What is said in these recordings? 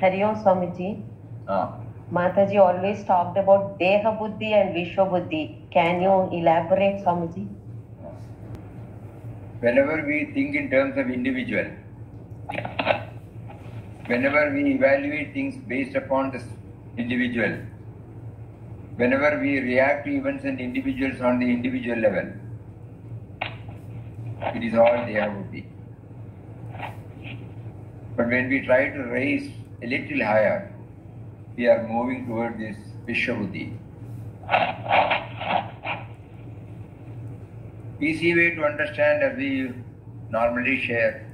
Hari Om Swamiji. Mataji always talked about Deha Buddhi and Vishwa Buddhi. Can you elaborate, Swamiji? Whenever we think in terms of individual, whenever we evaluate things based upon this individual, whenever we react to events and individuals on the individual level, it is all Deha Buddhi. But when we try to raise a little higher, we are moving toward this Vishwa Buddhi. Easy way to understand, as we normally share,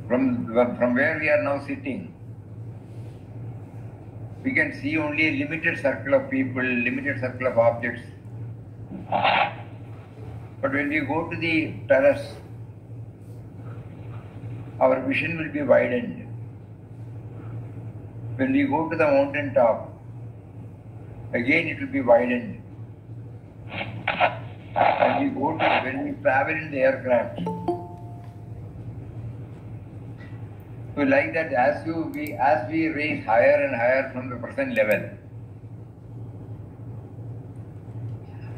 from where we are now sitting, we can see only a limited circle of people, limited circle of objects. But when we go to the terrace, our vision will be widened. When we go to the mountain top, again it will be widened. When we travel in the aircraft, so like that, as we raise higher and higher from the present level,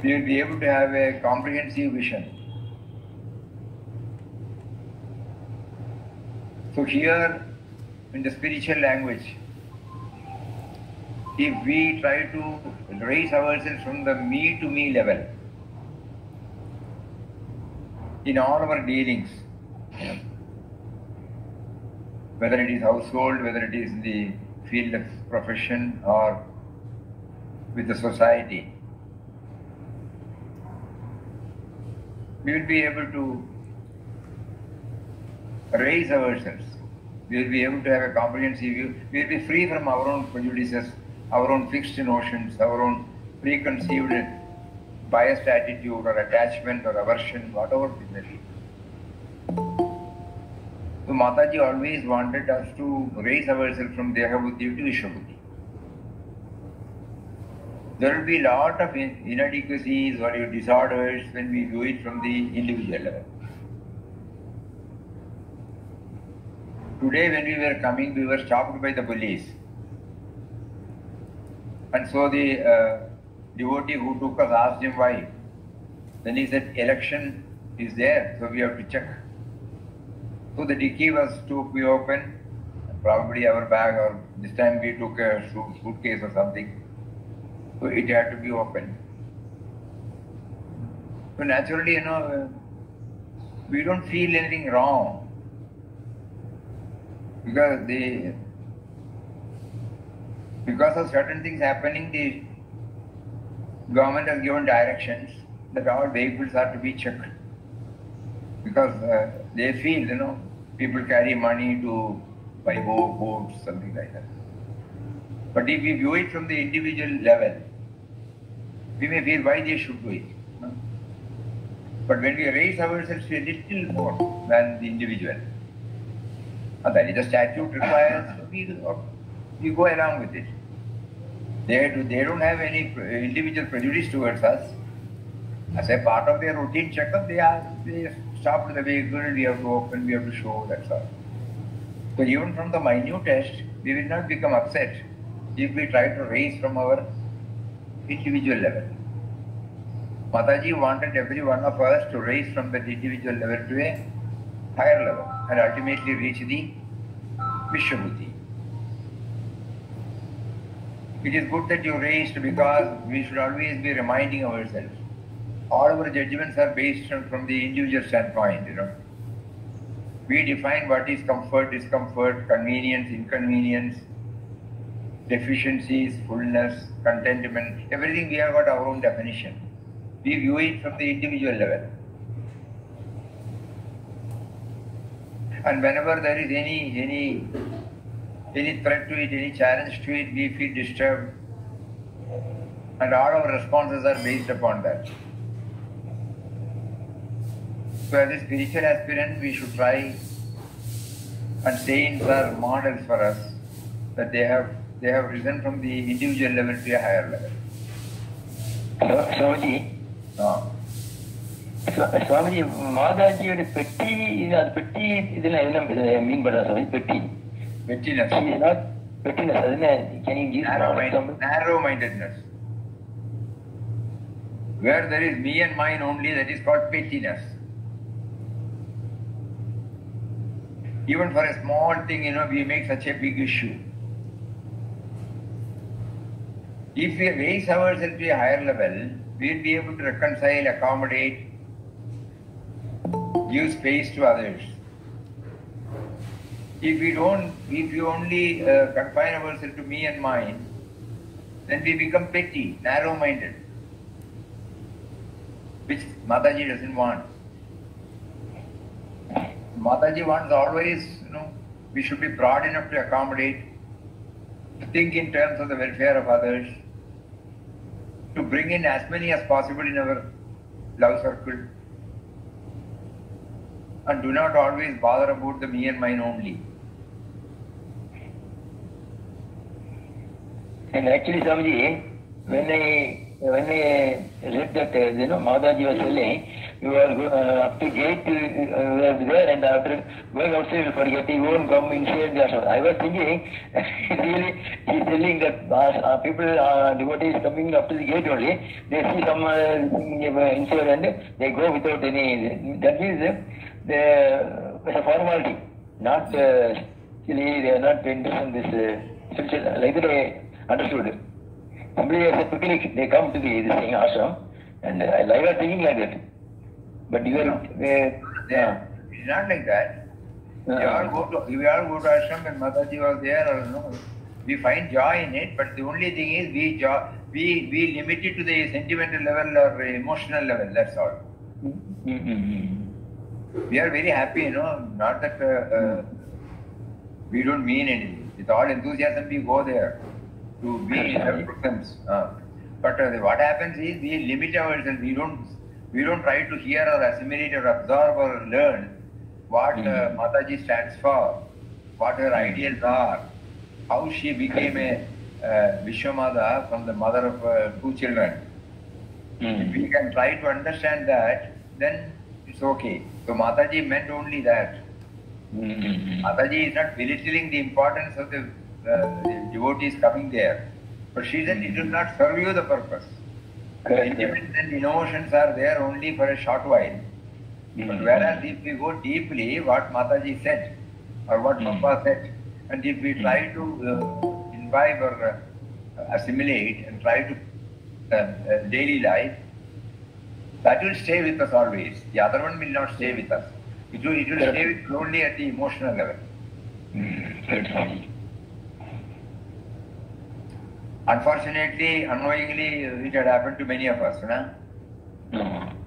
we will be able to have a comprehensive vision. So here, in the spiritual language, if we try to raise ourselves from the me to me level, in all our dealings, whether it is household, whether it is in the field of profession or with the society, we will be able to raise ourselves. We will be able to have a comprehensive view. We will be free from our own prejudices, our own fixed notions, our own preconceived biased attitude or attachment or aversion, whatever it may be. So Mataji always wanted us to raise ourselves from Deha Buddhi to Vishwa Buddhi. There will be a lot of inadequacies or disorders when we do it from the individual level. Today when we were coming, we were stopped by the police. And so the devotee who took us asked him why. Then he said, election is there, so we have to check. So the dicky was to be open, probably our bag, or this time we took a suitcase or something. So it had to be open. So naturally, we don't feel anything wrong. Because of certain things happening, the government has given directions that all vehicles are to be checked. Because they feel, people carry money to buy boats, something like that. But if we view it from the individual level, we may feel why they should do it. But when we raise ourselves to a little more than the individual, and that is the statute requires, we go along with it. They don't have any individual prejudice towards us. As a part of their routine checkup, they stop the vehicle, we have to open, we have to show, that's all. So even from the minutest, we will not become upset if we try to raise from our individual level. Mataji wanted every one of us to raise from that individual level to a higher level and ultimately reach the Vishwa Buddhi. It is good that you raised, because we should always be reminding ourselves. All our judgments are based from the individual standpoint, We define what is comfort, discomfort, convenience, inconvenience, deficiencies, fullness, contentment, everything we have got our own definition. We view it from the individual level. And whenever there is any threat to it, any challenge to it, we feel disturbed. And all our responses are based upon that. So as a spiritual aspirant, we should try, and saints are models for us, that they have risen from the individual level to a higher level. Swamiji, Swamiji, Mataji's petty, petty, mean by Swamiji, petty. Pettiness. She is not pettiness. Can you give an example? Narrow-mindedness. Where there is me and mine only, that is called pettiness. Even for a small thing, we make such a big issue. If we raise ourselves to a higher level, we will be able to reconcile, accommodate, give space to others. If we only confine ourselves to me and mine, then we become petty, narrow-minded, which Mataji doesn't want. Mataji wants always, we should be broad enough to accommodate, to think in terms of the welfare of others, to bring in as many as possible in our love circle, and do not always bother about the me and mine only. And actually, Swamiji, when I read that, Mataji was telling, you are up to gate, you are there, and after going outside, you forget, you won't come inside the ashram. I was thinking, really, he's telling that people, devotees coming up to the gate only, they see some inside and they go without any, that means it's a formality, not actually they are not interested in this, like that I understood. Simply as a picnic, they come to this thing, ashram, and I was thinking like that. But you are, it's not like that. We all go to ashram when Mataji was there, or we find joy in it, but the only thing is we limit it to the sentimental level or emotional level, that's all. We are very happy, not that we don't mean anything. With all enthusiasm we go there to be in their presence. But what happens is we limit ourselves, we don't try to hear or assimilate or absorb or learn what Mataji stands for, what her ideals are, how she became a Vishwamata from the mother of 2 children. If we can try to understand that, then it's okay. So Mataji meant only that. Mataji is not belittling the importance of the devotees coming there, but she said it will not serve you the purpose. Sentiments and emotions are there only for a short while. But whereas if we go deeply, what Mataji said, or what Papa said, and if we try to imbibe or assimilate and try to daily life, that will stay with us always. The other one will not stay with us. It will stay with us only at the emotional level. Unfortunately, unknowingly, it had happened to many of us.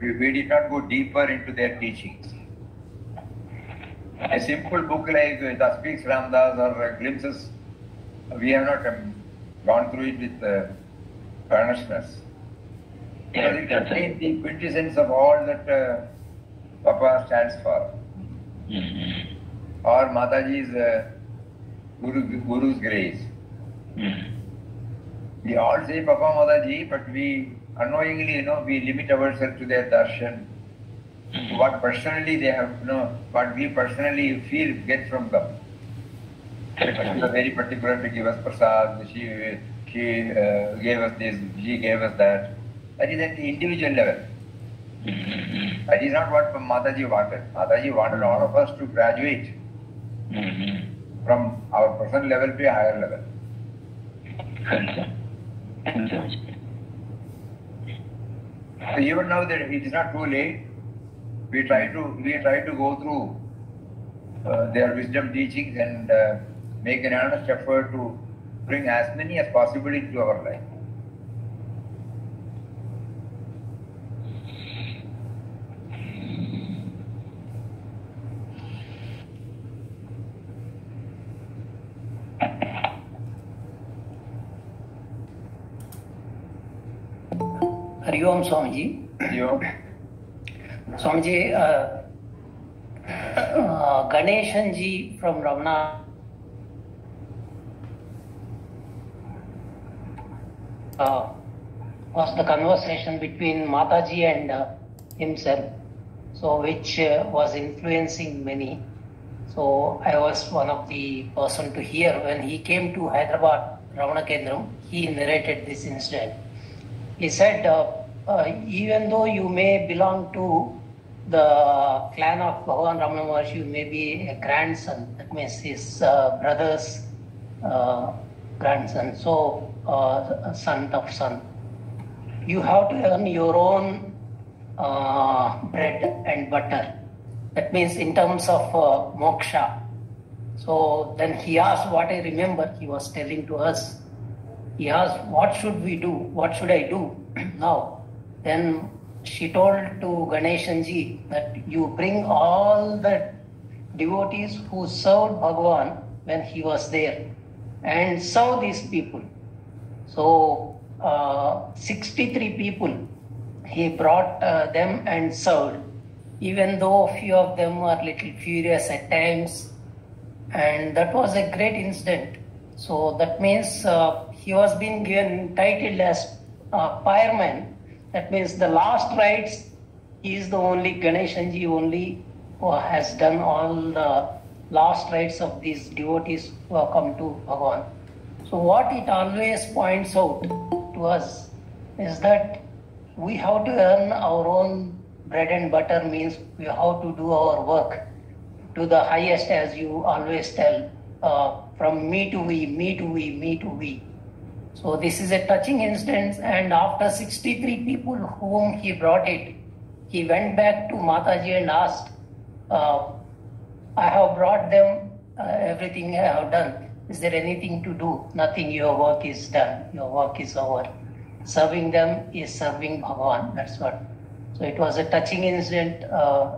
We did not go deeper into their teachings. A simple book like The Speaks Ramdas or Glimpses, we have not gone through it with earnestness. Because it contains the quintessence of all that Papa stands for. Or Mataji's Guru's grace. We all say Papa Mataji, but we unknowingly, we limit ourselves to their darshan, what personally they have, what we personally feel get from them. She was very particular to give us prasad, she gave us this, she gave us that. That is at the individual level. That is not what Mataji wanted. Mataji wanted all of us to graduate from our personal level to a higher level. So even now that it is not too late, we try to go through their wisdom teachings and make an earnest effort to bring as many as possible into our life. Hari Om Swamiji. Hari Om. Swamiji, Ganeshan ji from Ramana was the conversation between Mataji and himself, so which was influencing many. So I was one of the person to hear when he came to Hyderabad, Ravana Kendram, he narrated this incident. He said, even though you may belong to the clan of Bhagavan Ramana Maharshi, you may be a grandson, that means his brother's grandson, so son of son. You have to earn your own bread and butter. That means in terms of moksha. So then he asked, what I remember, he was telling to us. He asked, what should we do? What should I do now? Then she told to Ganeshanji that you bring all the devotees who served Bhagavan when he was there and serve these people. So 63 people he brought them and served, even though a few of them were little furious at times, and that was a great incident. So that means he was being given titled as fireman. That means the last rites, he is the only Ganeshanji only who has done all the last rites of these devotees who have come to Bhagavan. So what it always points out to us is that we have to earn our own bread and butter, means we have to do our work to the highest, as you always tell, from me to we, me to we, me to we. So this is a touching instance, and after 63 people whom he brought it, he went back to Mataji and asked, I have brought them everything I have done. Is there anything to do? Nothing, your work is done, your work is over. Serving them is serving Bhagavan, that's what. So it was a touching incident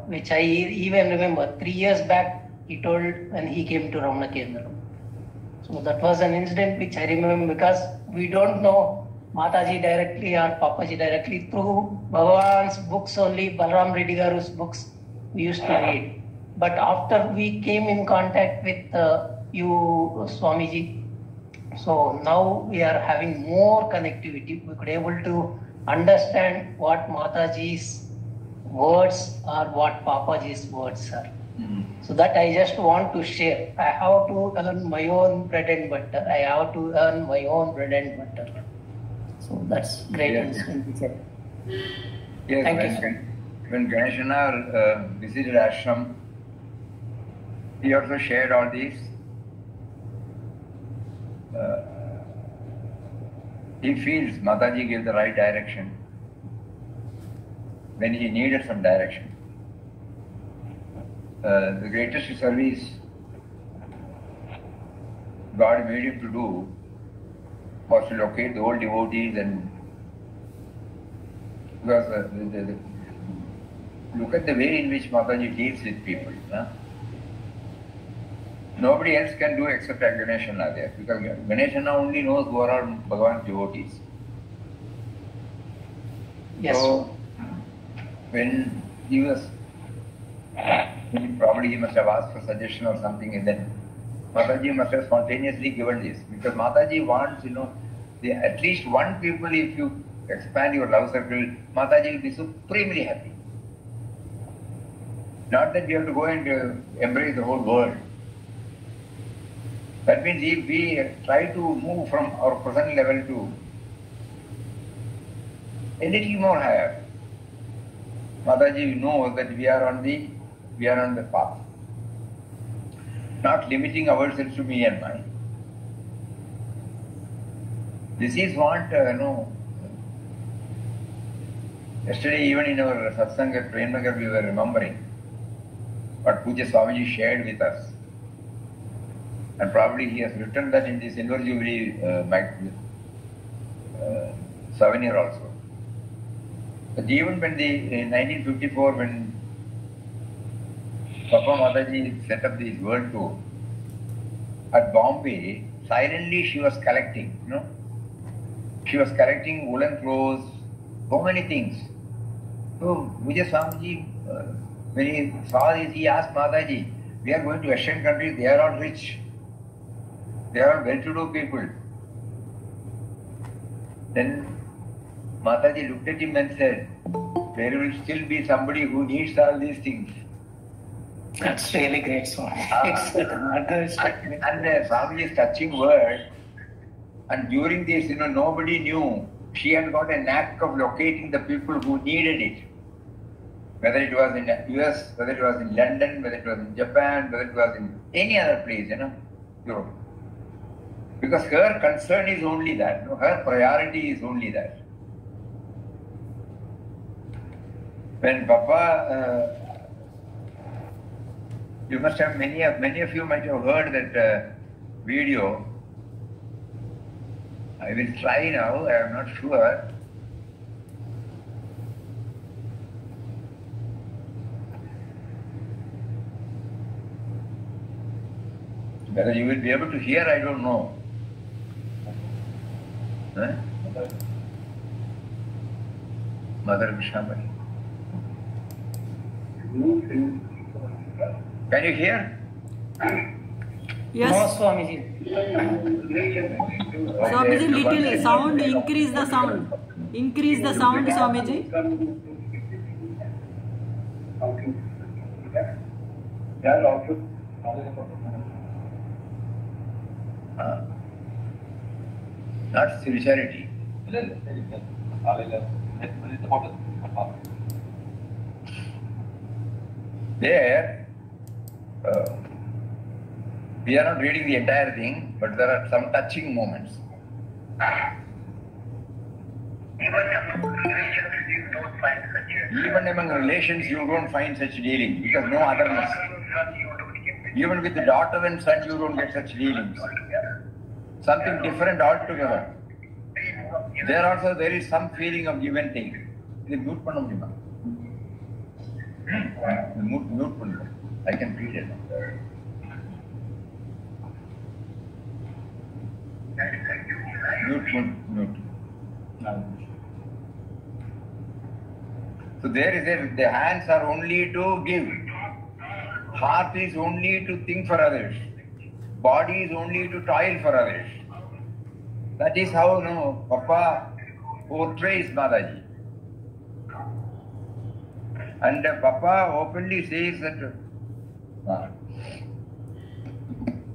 which I even remember 3 years back he told when he came to Ramana Kendram. So that was an incident which I remember because we don't know Mataji directly or Papaji directly. Through Bhagavan's books only, Balram Reddy Garu's books we used to read. But after we came in contact with you, Swamiji, so now we are having more connectivity. We could able to understand what Mataji's words are, what Papaji's words are. So that I just want to share. I have to earn my own bread and butter. I have to earn my own bread and butter. So that's great. Yes. Yes, Thank you, sir. When Ganeshana visited ashram, he also shared all these. He feels Mataji gave the right direction when he needed some direction. The greatest service God made him to do was to locate the old devotees, and because look at the way in which Mataji deals with people. Huh? Nobody else can do except Ganeshana there, because Ganeshana only knows who are Bhagavan's devotees. Yes. So when he was, probably he must have asked for suggestion or something, and then Mataji must have spontaneously given this, because Mataji wants, at least one people, if you expand your love circle, Mataji will be supremely happy. Not that you have to go and embrace the whole world. That means if we try to move from our present level to a little more higher, Mataji knows that we are on the path. Not limiting ourselves to me and mine. This is what, yesterday even in our Satsang at Premnagar we were remembering what Pujya Swami shared with us. And probably he has written that in the Silver Jubilee souvenir also. But even when in 1954, when Papa Mataji set up this world tour, at Bombay, silently she was collecting, She was collecting woolen clothes, so many things. So Pujya Swamiji, when he saw this, he asked Mataji, we are going to Asian countries, they are all rich. They are well-to-do people. Then Mataji looked at him and said, there will still be somebody who needs all these things. That's really great, Swami. It's and Swamiji's touching word. And during this, nobody knew. She had got a knack of locating the people who needed it. Whether it was in the US, whether it was in London, whether it was in Japan, whether it was in any other place, Europe. Because her concern is only that. Her priority is only that. When Papa, you must have, many of you might have heard that video. I will try now, I am not sure. Whether you will be able to hear, I don't know. Huh? Mother Vishamari. Can you hear? Yes. No, Swamiji. Swamiji, little sound, increase the sound. Increase the sound, Swamiji. Not sincerity. There, we are not reading the entire thing, but there are some touching moments. Even among relations, you don't find such dealing because no otherness. Even with the daughter and son, you don't get such dealings. Something different altogether. There also there is some feeling of give and take. Mute panna mudiyuma. Mute panna. I can read it. Mute. So there is the hands are only to give. Heart is only to think for others. Body is only to toil for others. That is how Papa portrays Mataji. And Papa openly says that,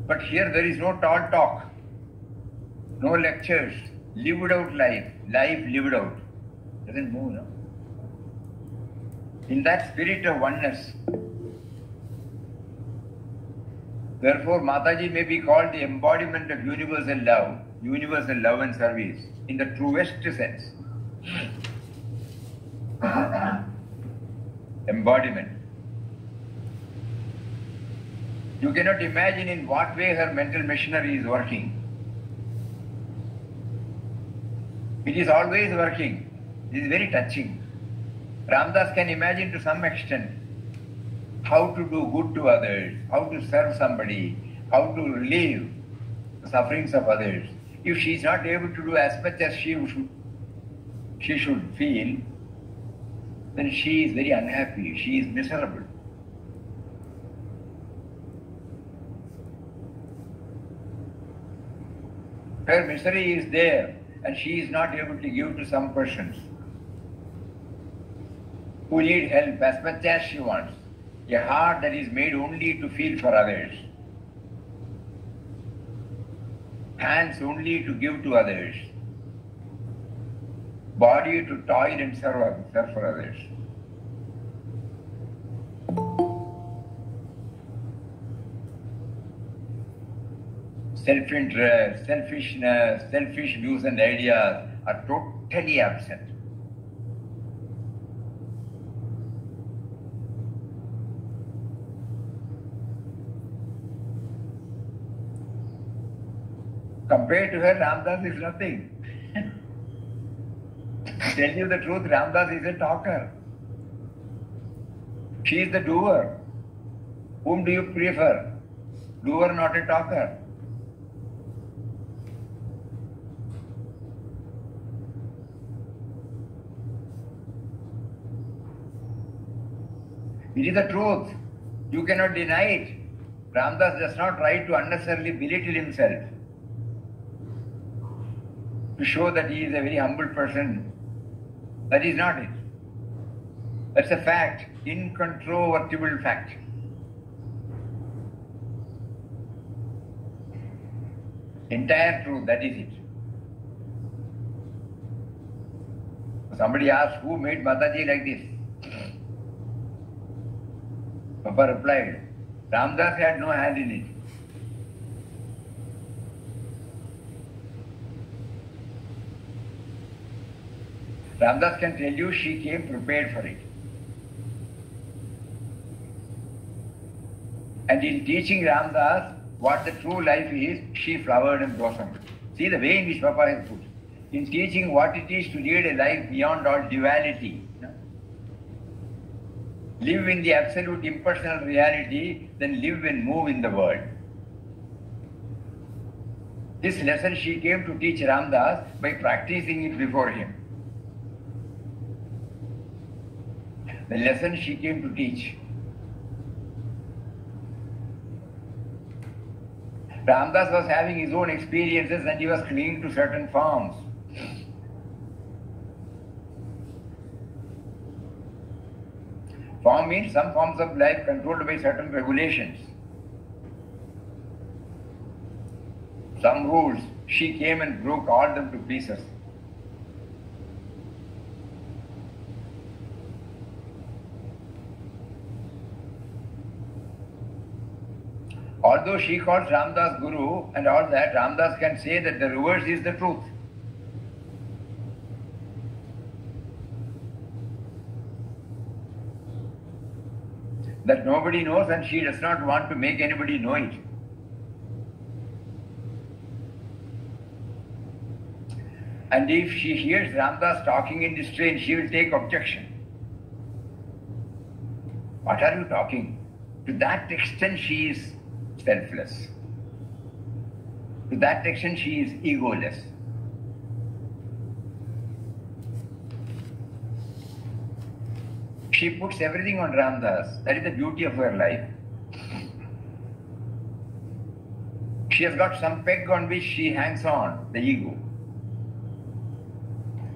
but here there is no tall talk, no lectures, lived out life lived out. Doesn't move, no? In that spirit of oneness. Therefore, Mataji may be called the embodiment of universal love and service in the truest sense. Embodiment. You cannot imagine in what way her mental machinery is working. It is always working. It is very touching. Ramdas can imagine to some extent how to do good to others, how to serve somebody, how to relieve the sufferings of others. If she is not able to do as much as she should feel, then she is very unhappy, she is miserable. Her misery is there and she is not able to give to some persons who need help as much as she wants. A heart that is made only to feel for others. Hands only to give to others. Body to toil and serve for others. Self-interest, selfishness, selfish views and ideas are totally absent. Compared to her, Ramdas is nothing. To tell you the truth, Ramdas is a talker. She is the doer. Whom do you prefer? Doer, not a talker. It is the truth. You cannot deny it. Ramdas does not try to unnecessarily belittle himself, to show that he is a very humble person. That is not it. That's a fact, incontrovertible fact. Entire truth, that is it. Somebody asked, who made Mataji like this? Papa replied, Ramdas had no hand in it. Ramdas can tell you she came prepared for it. And in teaching Ramdas what the true life is, she flowered and blossomed. See the way in which Papa has put. In teaching what it is to lead a life beyond all duality. Live in the absolute impersonal reality, then live and move in the world. This lesson she came to teach Ramdas by practicing it before him. The lesson she came to teach. Ramdas was having his own experiences and he was clinging to certain forms. Form means some forms of life controlled by certain regulations. Some rules. She came and broke all them to pieces. Although she calls Ramdas Guru and all that, Ramdas can say that the reverse is the truth. That nobody knows and she does not want to make anybody know it. And if she hears Ramdas talking in this strain, she will take objection. What are you talking? To that extent she is selfless. To that extent she is egoless. She puts everything on Ramdas. That is the beauty of her life. She has got some peg on which she hangs on, the ego.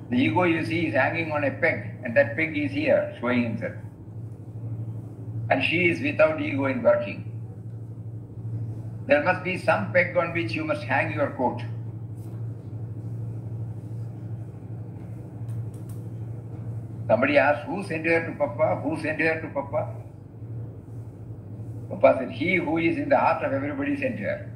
The ego, you see, is hanging on a peg, and that peg is here, showing himself. And she is without ego in working. There must be some peg on which you must hang your coat. Somebody asked, who sent her to Papa? Who sent her to Papa? Papa said, he who is in the heart of everybody sent her.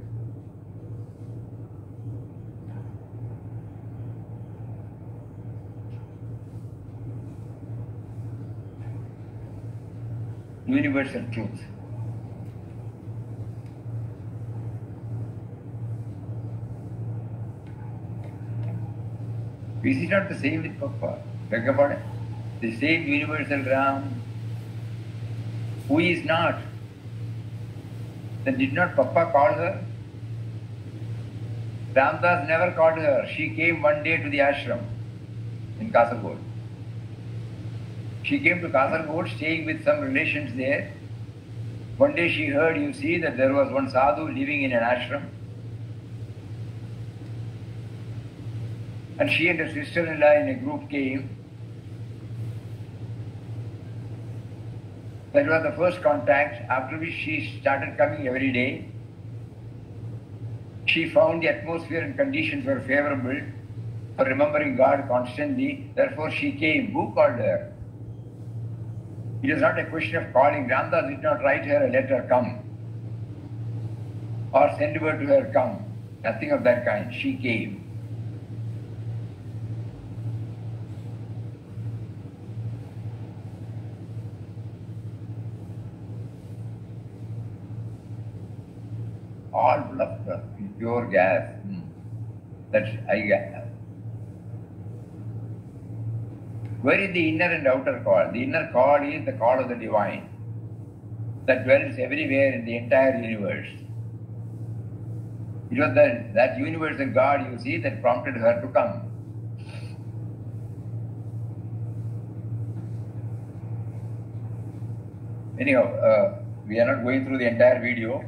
Universal truth. Is it not the same with Papa? Beg your pardon? The same universal Ram, who is not, then did not Papa call her? Ramdas never called her. She came one day to the ashram in Kasaragod. She came to Kasaragod staying with some relations there. One day she heard, you see, that there was one sadhu living in an ashram. And she and her sister-in-law in a group came. That was the first contact, after which she started coming every day. She found the atmosphere and conditions were favorable for remembering God constantly. Therefore she came. Who called her? It is not a question of calling. Ramdas did not write her a letter, come. Or send word to her, come. Nothing of that kind. She came. All bluff, pure gas. That's I gas. Where is the inner and outer call? The inner call is the call of the divine that dwells everywhere in the entire universe. It was that universal God, you see, that prompted her to come. Anyhow, we are not going through the entire video.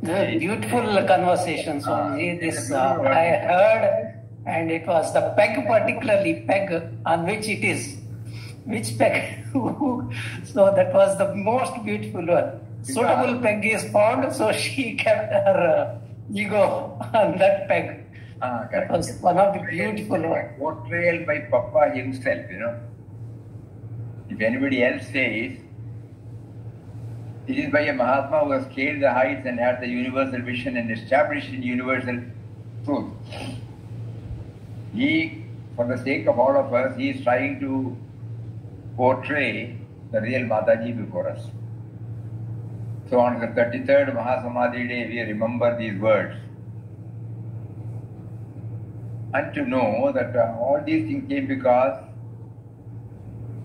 Beautiful conversation, Swamiji. This I heard, and it was the peg, particularly peg on which it is. Which peg? So that was the most beautiful one. Suitable peg is found, so she kept her ego on that peg. Correct. That was one of the beautiful words. Portrayal by Papa himself, If anybody else says, it is by a Mahatma who has scaled the heights and had the universal vision and established in universal truth. He, for the sake of all of us, he is trying to portray the real Mataji before us. So on the 33rd Mahasamadhi day, we remember these words. And to know that all these things came because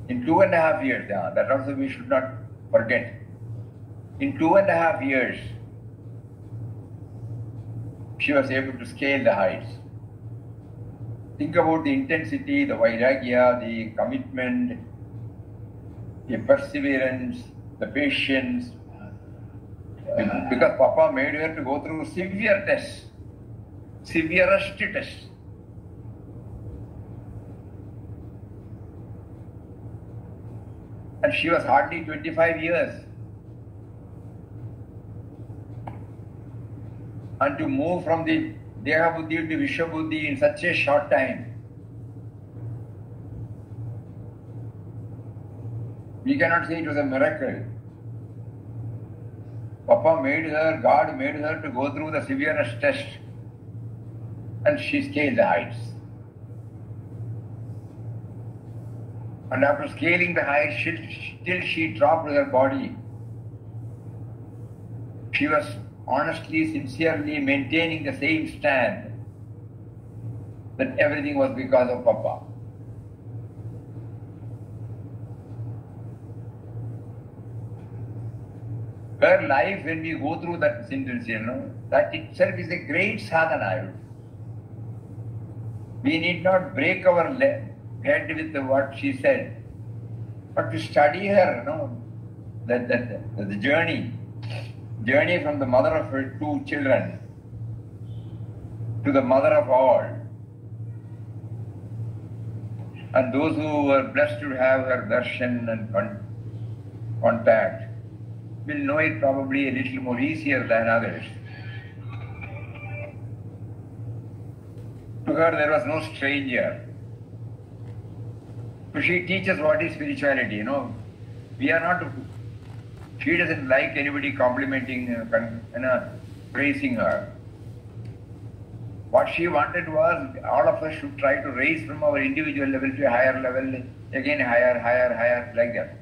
in 2.5 years, that also we should not forget. In 2.5 years, she was able to scale the heights. Think about the intensity, the vairagya, the commitment, the perseverance, the patience. Because Papa made her to go through severe tests, severest tests. And she was hardly 25 years. And to move from the Deha Buddhi to Vishwa Buddhi in such a short time, we cannot say it was a miracle. Papa made her, God made her to go through the severest test, and she scaled the heights. And after scaling the heights, still she dropped her body. She was honestly, sincerely maintaining the same stand that everything was because of Papa. Her life, when we go through that sentence, that itself is a great sadhana. We need not break our head with what she said, but to study her, the journey from the mother of her 2 children to the mother of all. And those who were blessed to have her darshan and contact will know it probably a little more easier than others. To her there was no stranger. So she teaches what is spirituality, We are not, she doesn't like anybody complimenting, praising her. What she wanted was all of us should try to raise from our individual level to a higher level, again higher, like that.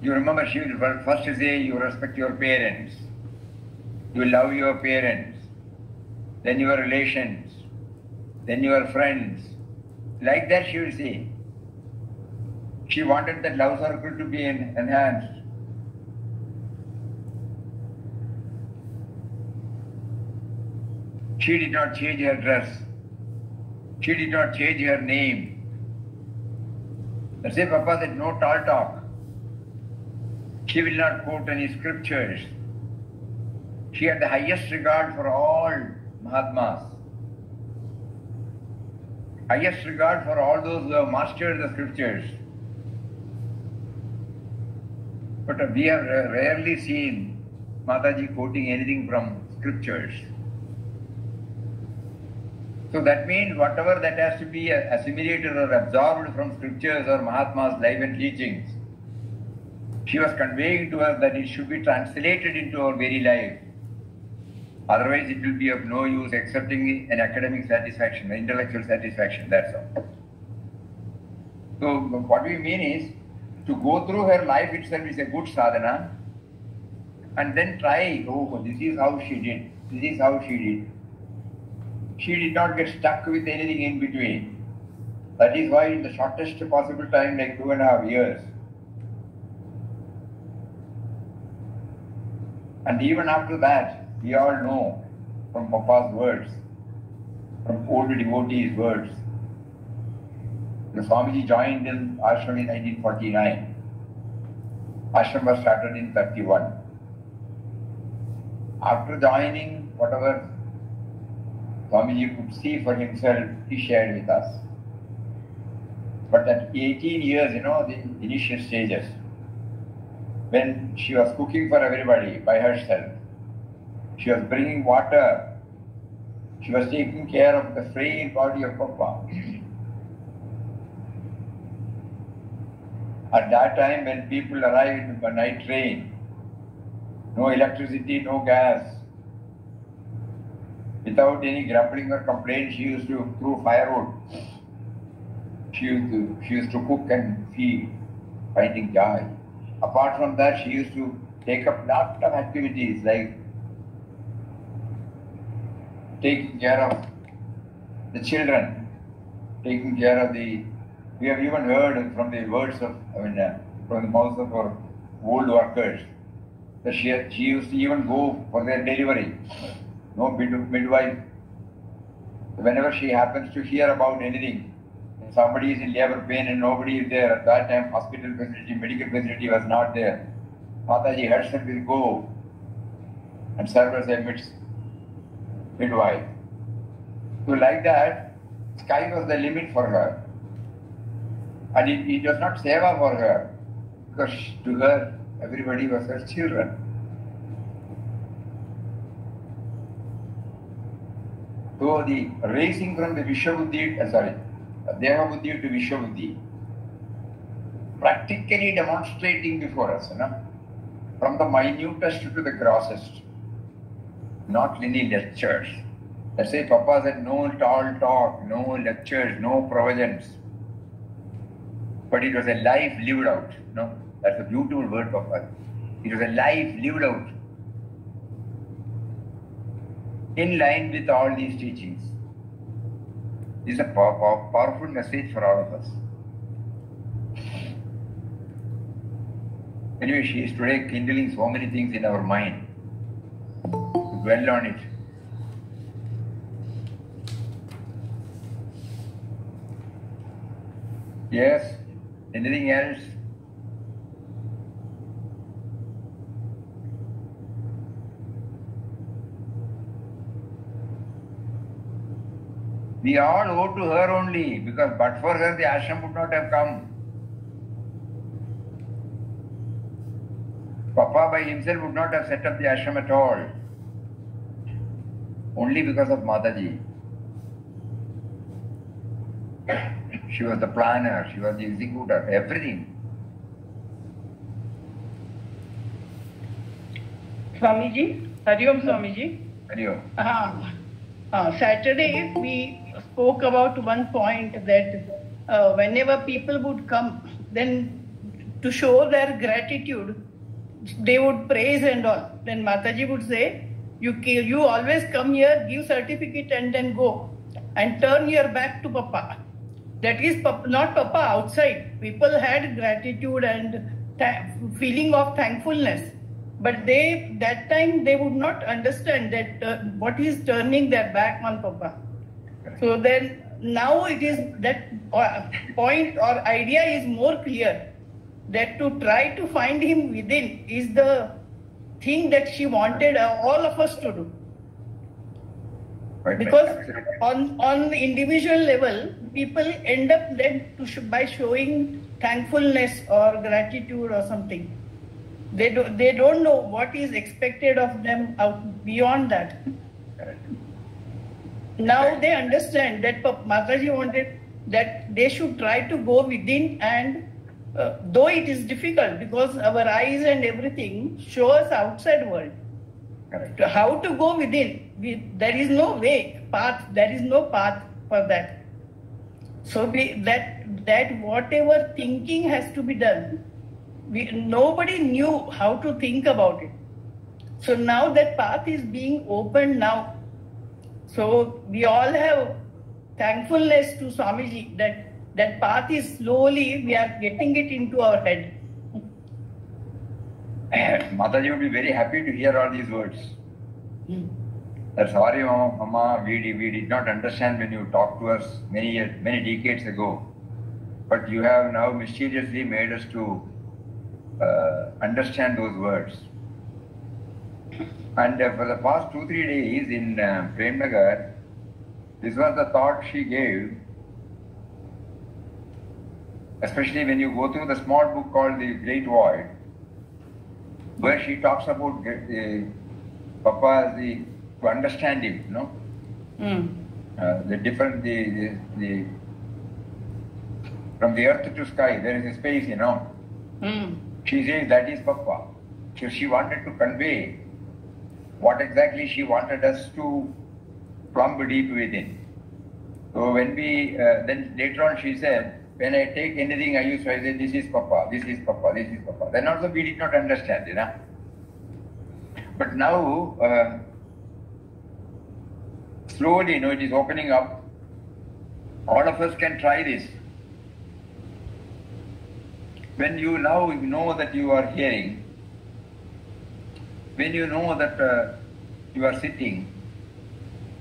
You remember she will first say you respect your parents, you love your parents, then your relations, then your friends. Like that she will say. She wanted that love circle to be enhanced. She did not change her dress. She did not change her name. That's why Papa said no tall talk. She will not quote any scriptures. She had the highest regard for all Mahatmas. Highest regard for all those who have mastered the scriptures. But we have rarely seen Mataji quoting anything from scriptures. So that means whatever that has to be assimilated or absorbed from scriptures or Mahatma's life and teachings, she was conveying to us that it should be translated into our very life. Otherwise it will be of no use accepting an academic satisfaction, an intellectual satisfaction, that's all. So what we mean is, to go through her life itself is a good sadhana, and then try, this is how she did, this is how she did. She did not get stuck with anything in between. That is why in the shortest possible time, like 2.5 years, and even after that, we all know from Papa's words, from old devotees' words. The Swamiji joined in ashram in 1949. Ashram was started in 31. After joining, whatever Swamiji could see for himself, he shared with us. But at 18 years, the initial stages, when she was cooking for everybody by herself, She was bringing water. She was taking care of the frail body of Papa. At that time, when people arrived in the night train, no electricity, no gas, without any grumbling or complaint, she used to throw firewood. She used to cook and feed, finding joy. Apart from that, she used to take up lot of activities like taking care of the children, taking care of the. We have even heard from the words of, from the mouths of our old workers, that she used to even go for their delivery. No midwife. Whenever she happens to hear about anything, somebody is in labor pain and nobody is there. At that time, hospital facility, medical facility was not there. Mataji herself will go and serve as a midwife. So like that, sky was the limit for her. And it was not seva for her, because to her, everybody was her children. So the raising from the Deha Buddhi to Vishwa Buddhi, practically demonstrating before us, from the minutest to the grossest, not any lectures. Let's say Papa said no tall talk, no lectures, no provisions. But it was a life lived out. That's a beautiful word, Papa. It was a life lived out, in line with all these teachings. This is a powerful message for all of us. Anyway, she is today kindling so many things in our mind. Dwell on it. Yes? Anything else? We all owe to her only, because but for her the ashram would not have come. Papa by himself would not have set up the ashram at all. Only because of Mataji. She was the planner, she was the executor, everything. Swamiji, Hariom Swamiji. Hariom. Saturday we spoke about one point that whenever people would come, then to show their gratitude, they would praise and all. Then Mataji would say, you always come here, give certificate and then go and turn your back to Papa. That is not Papa outside. People had gratitude and feeling of thankfulness. But that time they would not understand that what is turning their back on Papa. So then now it is that point or idea is more clear, that to try to find him within is the thing that she wanted all of us to do. Because on the individual level, people end up then by showing thankfulness or gratitude or something. They don't know what is expected of them out beyond that. Now they understand that Mataji wanted that they should try to go within, and though it is difficult because our eyes and everything show us outside world. Correct. How to go within? There is no path. There is no path for that. So that whatever thinking has to be done, nobody knew how to think about it. So now that path is being opened now. So we all have thankfulness to Swamiji that path is slowly, we are getting it into our head. Mataji would be very happy to hear all these words. That's sorry, Mama, we did not understand when you talked to us many decades ago. But you have now mysteriously made us to understand those words. And for the past 2-3 days in Prem Nagar, this was the thought she gave, especially when you go through the small book called The Great Void, where she talks about Papa is to understand him, no? The different, from the earth to sky, there is a space, you know. She says that is Papa. So she wanted to convey what exactly she wanted us to plumb deep within. So when we, then later on she said, when I take anything I used to say, this is Papa, this is Papa, this is Papa. Then also we did not understand, you know. But now, slowly, you know, it is opening up. All of us can try this. When you now know that you are hearing, when you know that you are sitting,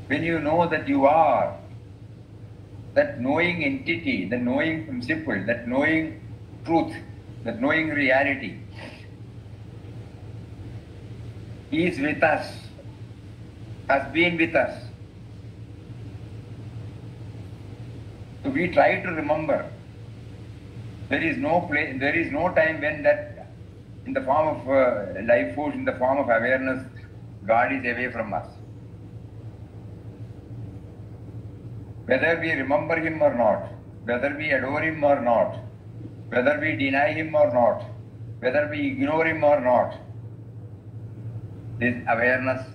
when you know that you are, that knowing entity, the knowing principle, that knowing truth, that knowing reality is with us, has been with us. So we try to remember. There is no place, there is no time when that, in the form of life force, in the form of awareness, God is away from us. Whether we remember Him or not, whether we adore Him or not, whether we deny Him or not, whether we ignore Him or not, this awareness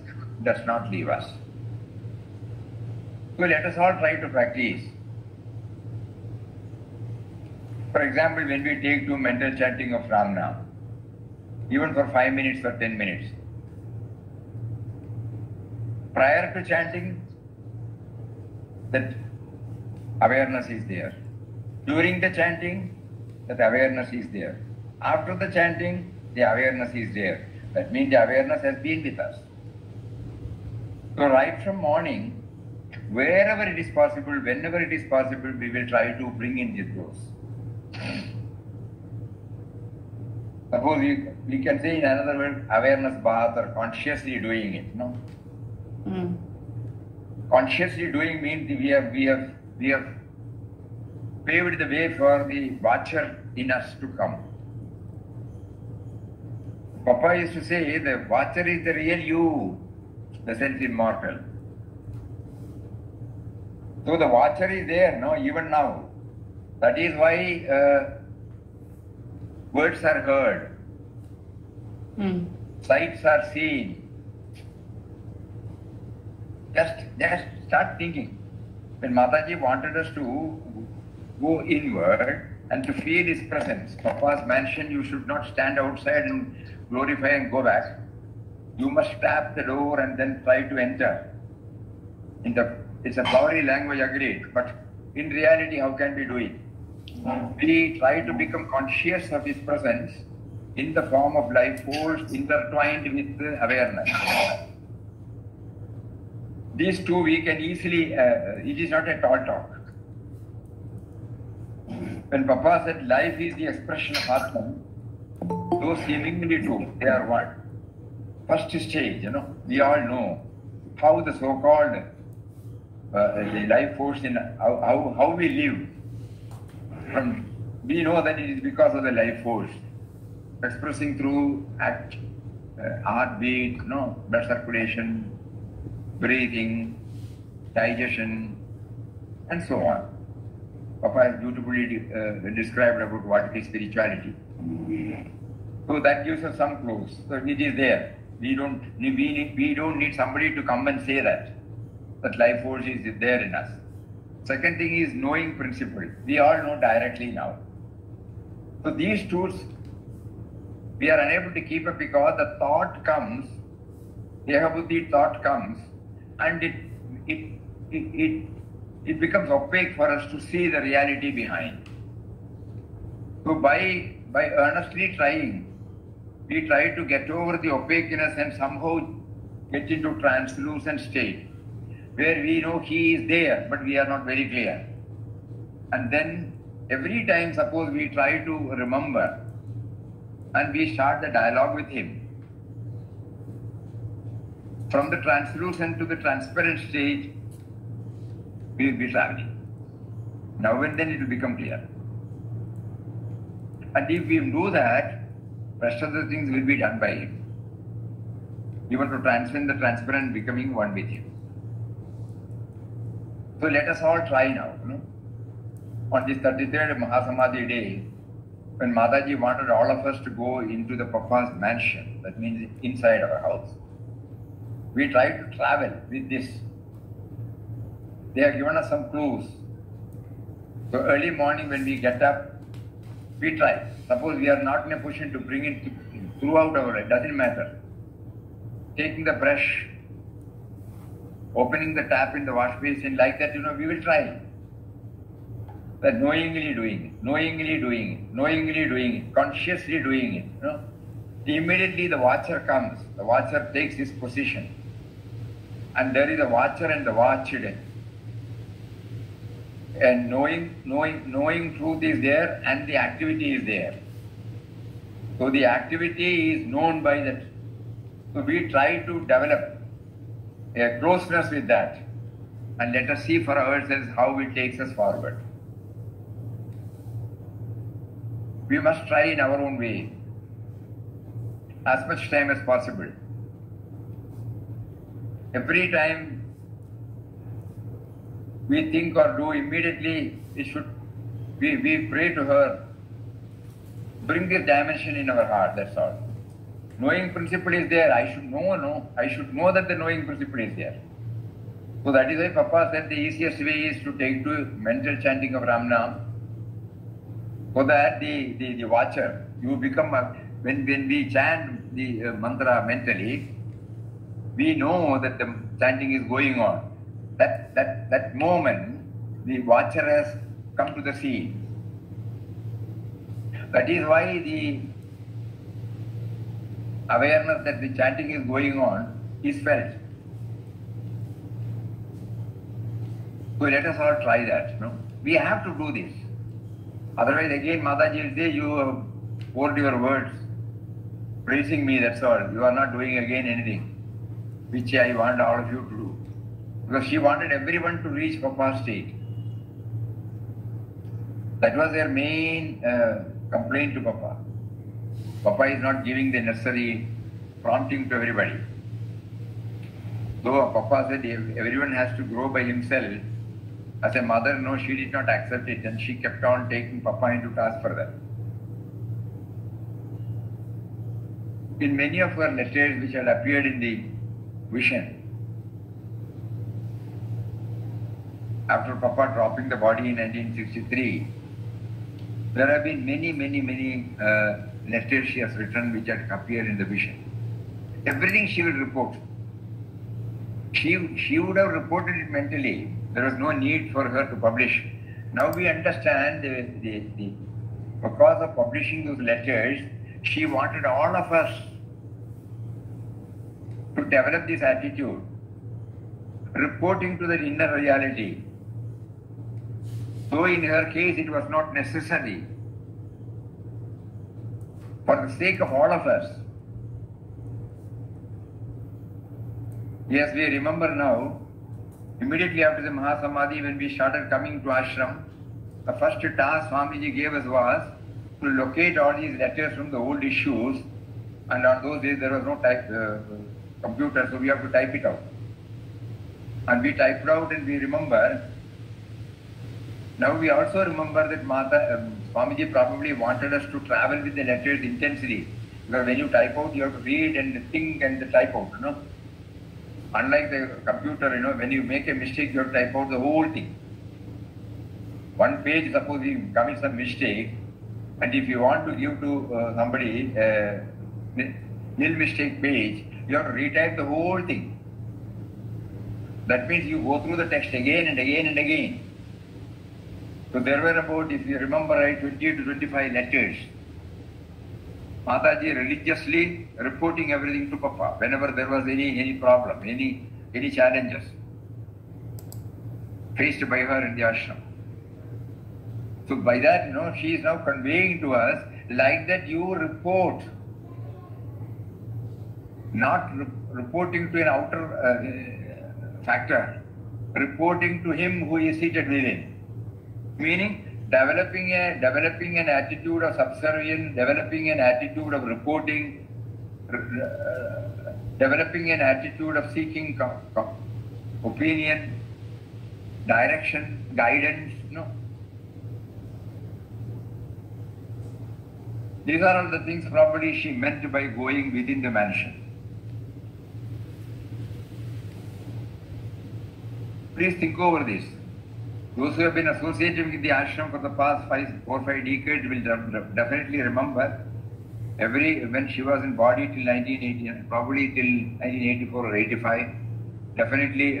does not leave us. So let us all try to practice. For example, when we take to mental chanting of Ram Nam, even for 5 minutes or 10 minutes, prior to chanting, that awareness is there. During the chanting, that awareness is there. After the chanting, the awareness is there. That means the awareness has been with us. So right from morning, wherever it is possible, whenever it is possible, we will try to bring in this dose. Suppose we can say in another word, awareness bath or consciously doing it, no? Consciously doing means we have paved the way for the watcher in us to come. Papa used to say, the watcher is the real you, the self-immortal. So the watcher is there, no, even now. That is why words are heard, sights are seen. Just start thinking. When Mataji wanted us to go inward and to feel His presence, Papa's mentioned you should not stand outside and glorify and go back. You must tap the door and then try to enter. It's a flowery language, agreed, but in reality, how can we do it? We try to become conscious of His presence in the form of life force intertwined with awareness. These two we can easily, it is not a tall talk. When Papa said life is the expression of Atman, those seemingly two, they are one. First stage, you know, we all know how the so-called the life force in how we live. We know that it is because of the life force expressing through act, heartbeat, blood circulation, breathing, digestion, and so on. Papa has beautifully described about what is spirituality. So that gives us some clues. So it is there. We don't need somebody to come and say that life force is there in us. Second thing is knowing principle. We all know directly now. So these tools, we are unable to keep up because the thought comes, Dehabuddhi thought comes, and it becomes opaque for us to see the reality behind. So by earnestly trying, we try to get over the opaqueness and somehow get into translucent state, where we know He is there, but we are not very clear. And then every time, suppose we try to remember and we start the dialogue with Him, from the translucent to the transparent stage, we will be traveling. Now and then it will become clear. And if we do that, rest of the things will be done by Him. even to transcend the transparent, becoming one with Him. So let us all try now. On this 33rd Mahasamadhi day, when Mataji wanted all of us to go into the Papa's mansion, that means inside our house, we tried to travel with this. They have given us some clues. So early morning when we get up, we try. Suppose we are not in a position to bring it throughout our life, doesn't matter. Taking the brush, opening the tap in the wash basin, like that, we will try. That knowingly doing it, consciously doing it. Immediately the watcher comes, the watcher takes his position. And there is a watcher and the watched. And knowing truth is there and the activity is there. So the activity is known by that. So we try to develop a closeness with that. And let us see for ourselves how it takes us forward. We must try in our own way, as much time as possible. Every time we think or do, immediately we pray to her, bring this dimension in our heart, that's all. Knowing principle is there, I should know that the knowing principle is there. So that is why Papa said the easiest way is to take to mental chanting of Ram Nam, so that the watcher, you become, when we chant the mantra mentally, we know that the chanting is going on. That moment, the watcher has come to the scene. That is why the awareness that the chanting is going on is felt. So let us all try that. We have to do this. Otherwise, again, Mataji will say, you have poured your words, praising me, that's all. You are not doing again anything, which I want all of you to do. Because she wanted everyone to reach Papa's state. That was their main complaint to Papa. Papa is not giving the necessary prompting to everybody. Though Papa said everyone has to grow by himself, as a mother, no, she did not accept it, and she kept on taking Papa into task for that. In many of her letters which had appeared in the vision, after Papa dropping the body in 1963, there have been many letters she has written which had appeared in the vision. Everything she will report. She would have reported it mentally. There was no need for her to publish. Now we understand because of publishing those letters, she wanted all of us to develop this attitude, reporting to the inner reality. Though in her case it was not necessary, for the sake of all of us. Yes, we remember now, immediately after the Mahasamadhi, when we started coming to ashram, the first task Swamiji gave us was to locate all these letters from the old issues, and on those days there was no computer, so we have to type it out. And we typed out and we remember. Now we also remember that Swamiji probably wanted us to travel with the letters intensely, because when you type out, you have to read and think and type out, Unlike the computer, when you make a mistake, you have to type out the whole thing. One page, suppose you commit some mistake, and if you want to give to somebody a nil mistake page, you have to retype the whole thing. That means you go through the text again and again and again. So there were about, if you remember right, 20 to 25 letters. Mataji religiously reporting everything to Papa whenever there was any problem, any challenges faced by her in the ashram. So by that, she is now conveying to us, like that you report, not reporting to an outer factor, reporting to him who is seated within. Meaning, developing an attitude of subservience, developing an attitude of reporting, developing an attitude of seeking opinion, direction, guidance, no. These are all the things probably she meant by going within the mansion. Please think over this. Those who have been associated with the ashram for the past 4 or 5 decades will definitely remember when she was in body till 1980 and probably till 1984 or 85, definitely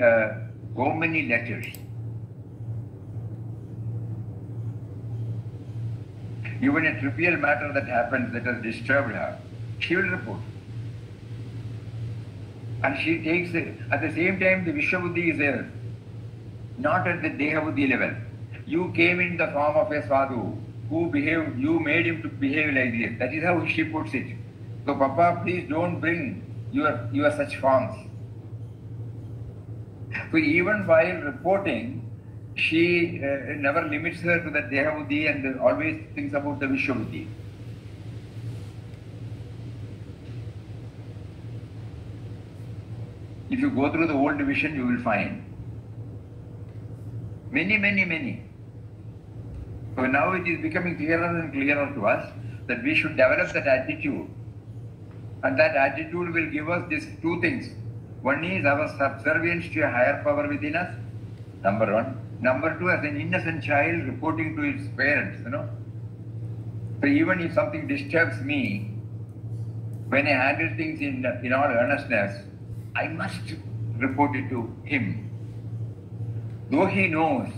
so many letters. Even a trivial matter that happens that has disturbed her, she will report. And she takes it. At the same time, the Vishwabuddhi is there. Not at the Dehabuddhi level. You came in the form of a sadhu who behaved, you made him to behave like this. That is how she puts it. So, Papa, please don't bring your such forms. So, even while reporting, she never limits her to the Dehabuddhi and always thinks about the Vishwabuddhi. If you go through the old division, you will find many. So now it is becoming clearer and clearer to us that we should develop that attitude. And that attitude will give us these 2 things. One is our subservience to a higher power within us, number 1. Number 2, as an innocent child reporting to its parents, So even if something disturbs me, when I handle things in all earnestness, I must report it to him. Though he knows,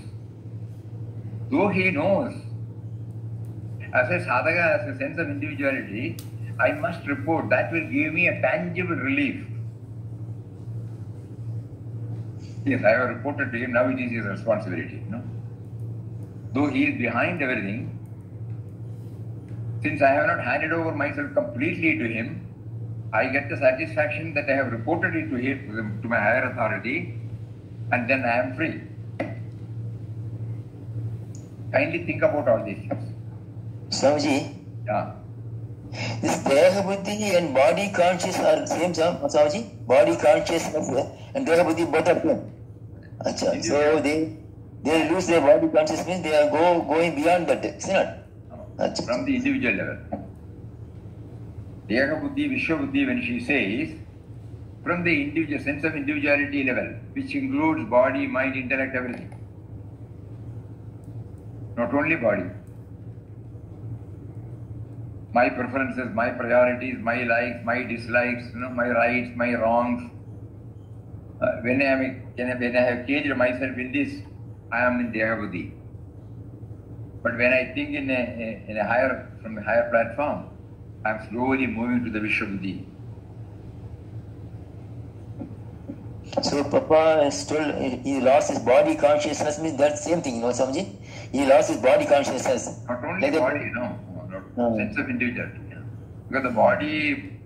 as a sadhaka, as a sense of individuality, I must report. That will give me a tangible relief. Yes, I have reported to him, now it is his responsibility. Though he is behind everything, since I have not handed over myself completely to him, I get the satisfaction that I have reported it to him, to my higher authority, and then I am free. Kindly think about all these things. Swamiji, Yeah. this Deha Buddhi and body conscious are the same, Swamiji? Body consciousness and Deha Buddhi both are same. Achha. So they lose their body consciousness, they are going beyond that, isn't it? Achha. From the individual level. Deha Buddhi, Vishwa Buddhi, when she says, from the individual sense of individuality level, which includes body, mind, intellect, everything. Not only body. My preferences, my priorities, my likes, my dislikes, my rights, my wrongs. When I have caged myself in this, I am in Deha Buddhi. But when I think from a higher platform, I am slowly moving to the Vishwa Buddhi. So Papa is told he lost his body consciousness, means that same thing, Swamiji? He lost his body consciousness. Not only like body, sense of individuality. Because the body,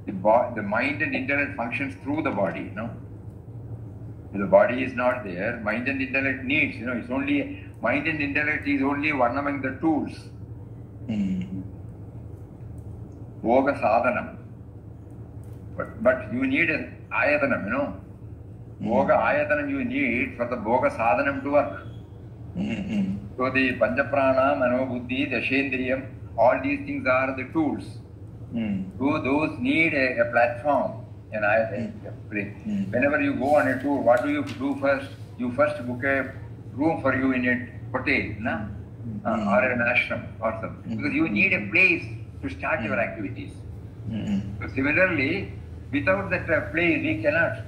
the mind and intellect functions through the body, If the body is not there, mind and intellect needs, it's only, mind and intellect is only one among the tools. Bhoga sadhanam. But you need an ayatanam, Bhoga ayatanam you need for the Bhoga sadhanam to work. So the Panchaprana, Mano Buddhi, Dashendriyam, all these things are the tools. So those need a platform. And whenever you go on a tour, what do you do first? You first book a room for you in a hotel, or an ashram or something. Because you need a place to start your activities. So similarly, without that place, we cannot.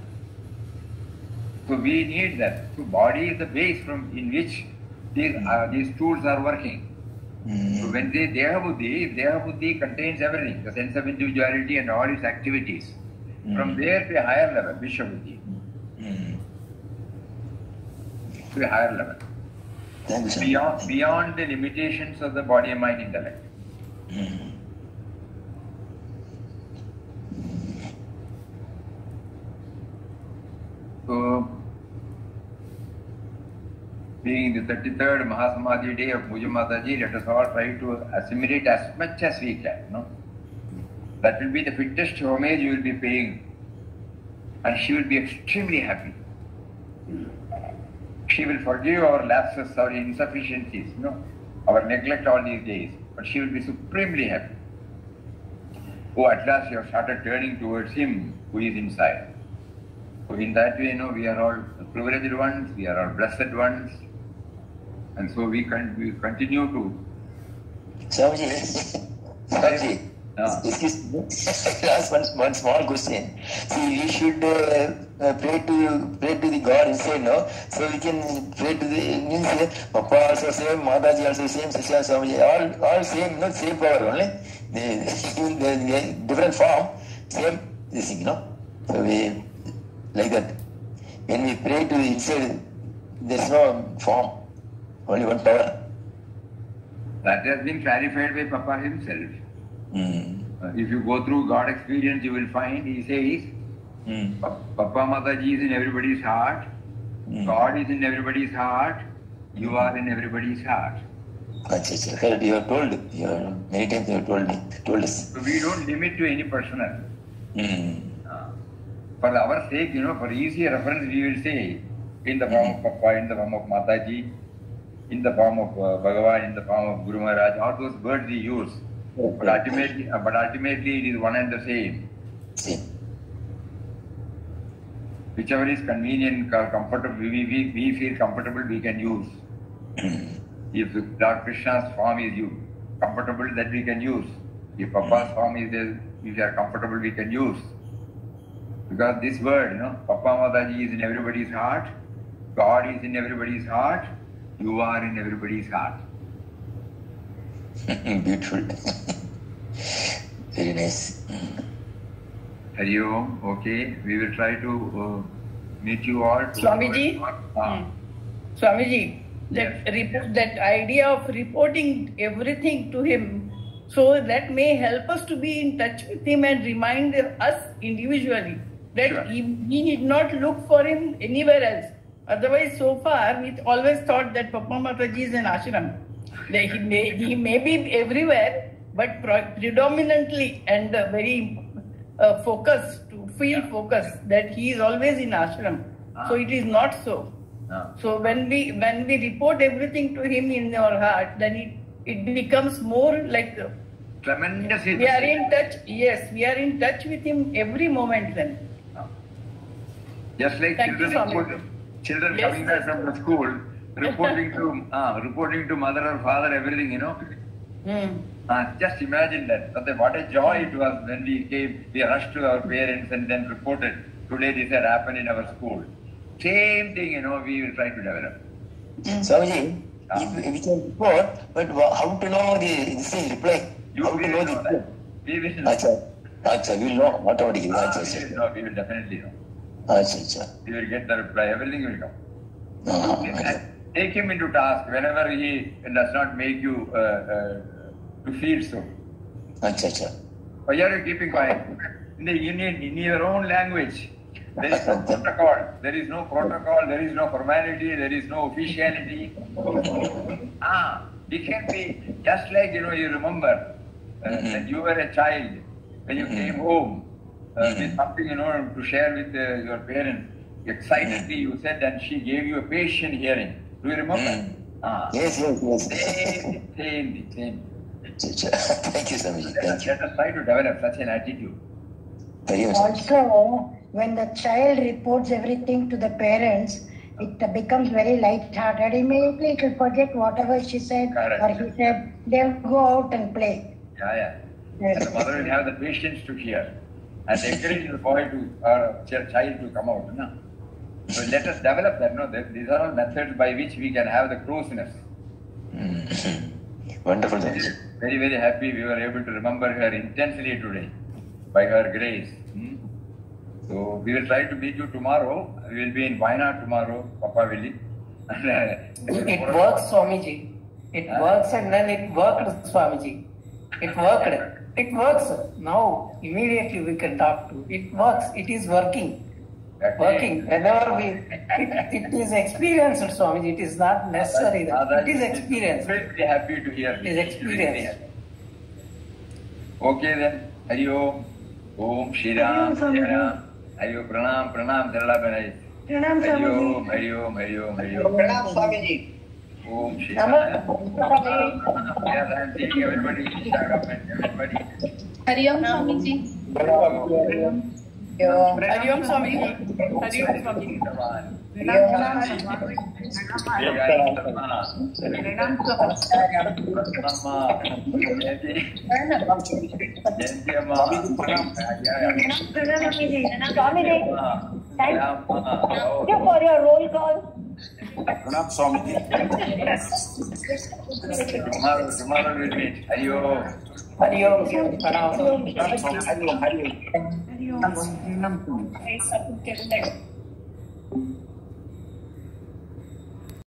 So we need that. So body is the base in which these tools are working. So when they Deha Buddhi contains everything, the sense of individuality and all its activities. From there to a higher level, Vishwa Buddhi. To a higher level. Beyond the limitations of the body, mind, intellect. So, being the 33rd Mahasamadhi day of Pujya Mataji, let us all try to assimilate as much as we can. That will be the fittest homage you will be paying and she will be extremely happy. She will forgive our lapses, our insufficiencies, our neglect all these days, but she will be supremely happy. Oh, at last you have started turning towards Him who is inside. So in that way, we are all privileged ones, we are all blessed ones, and so we continue to. Swamiji, excuse me. Last one small question. See, we should pray to the God inside, no? So we can pray to the means Papa also same, Mataji also same, Sisya Swamiji, all same, not same power only. The different form, same this thing, So we like that. When we pray to the inside, there is no form, only one power. That has been clarified by Papa himself. If you go through God experience, you will find he says, Papa Mataji is in everybody's heart, God is in everybody's heart, you are in everybody's heart. Heard, you have told, many times you have told us. So we don't limit to any personal. For our sake, for easier reference, we will say, in the form of Papa, in the form of Mataji, in the form of Bhagavan, in the form of Guru Maharaj, all those words we use. But ultimately it is one and the same. Whichever is convenient or comfortable, we feel comfortable, we can use. If Lord Krishna's form is comfortable, that we can use. If Papa's form is there, if we are comfortable, we can use. Because this word, Papa Mataji is in everybody's heart, God is in everybody's heart, you are in everybody's heart. Beautiful. Very nice. Hari Om, okay. We will try to meet you all. Swamiji, Swamiji, that idea of reporting everything to him, so that may help us to be in touch with him and remind us individually that he need not look for him anywhere else. Otherwise, so far, we always thought that Papa Mataji is an ashram. He may be everywhere, but predominantly and very focused, to feel focused, that he is always in ashram. So it is not so. So when we report everything to him in our heart, then it becomes more like tremendous. We are in touch. Yes, we are in touch with him every moment. Then, just like children coming back from the school, reporting to mother or father everything, Just imagine that. What a joy it was when we rushed to our parents and then reported, today this had happened in our school. Same thing, we will try to develop. Swamiji, we can report, but how to know this thing reply? How to know the we will know. We will know. Not already. We will definitely know. We will get the reply. Everything will come. Take him into task whenever he does not make you to feel so. Why are you keeping quiet? In your own language, there is no protocol. There is no protocol. There is no formality. There is no officiality. It can be just like you remember that you were a child when you came home with something to share with your parents. Excitedly you said, and she gave you a patient hearing. Do you remember? Yes. Same. Thank you, Swamiji. Let us try to develop such an attitude. Also, when the child reports everything to the parents, it becomes very light-hearted. Immediately it will forget whatever she said or he said. They'll go out and play. Yes. The mother will have the patience to hear and encourage the boy or child to come out. No? So let us develop that. These are all methods by which we can have the closeness. Wonderful. Very, very happy we were able to remember her intensely today by her grace. So we will try to meet you tomorrow. We will be in Wayanad tomorrow, Papa Willi. It works, Swamiji. It works, and then it worked, Swamiji. It worked. It works. Now, immediately we can talk to. It works. It is working. Working. Whenever it is experienced, Swamiji. It is not necessary. It is experienced. Very happy to hear. It is experienced. Okay then. Hari Om. Om Shri Ram. Ayo, pranam, Sarala Benai. Pranam Swamiji. Hari Om. Pranam Swamiji. Om Shivaya. Yes, I am seeing everybody. Everybody. Hari Om Swamiji. Hari Om Swamiji. Hari Om Swamiji. Thank you for your roll call. Pranam Swamiji. Tomorrow we'll meet. Hari Om. Hari Om. Pranam. Hari Om.